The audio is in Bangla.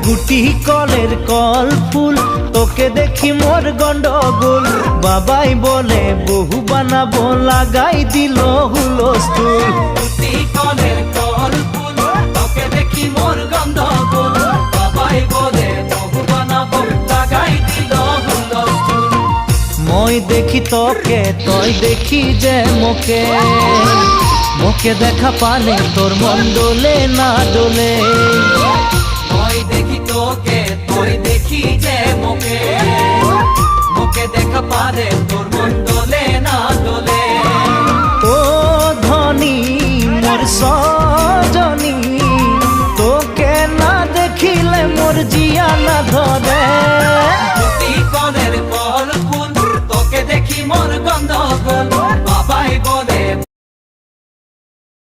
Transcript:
গুটি কলের কল ফুল, তোকে দেখি মোর গন্ডগোল। বাবাই বলে বহু বানাবো, লাগাই দিল হুলস্থুল। গুটি কলের কল ফুল, তোকে দেখি মোর গন্ডগোল। বাবাই বলে বহু বানাবো, লাগাই দিল হুলস্থুল। মই দেখি তোকে, তই দেখি যে মোকে, মোকে দেখা পানে তোর মন ডোলে না ডোলে। মই দেখি তোকে, তুই দেখি যে মোকে, মোকে দেখা পারে তোর মন ডোলে না ডোলে। ও ধনী মোর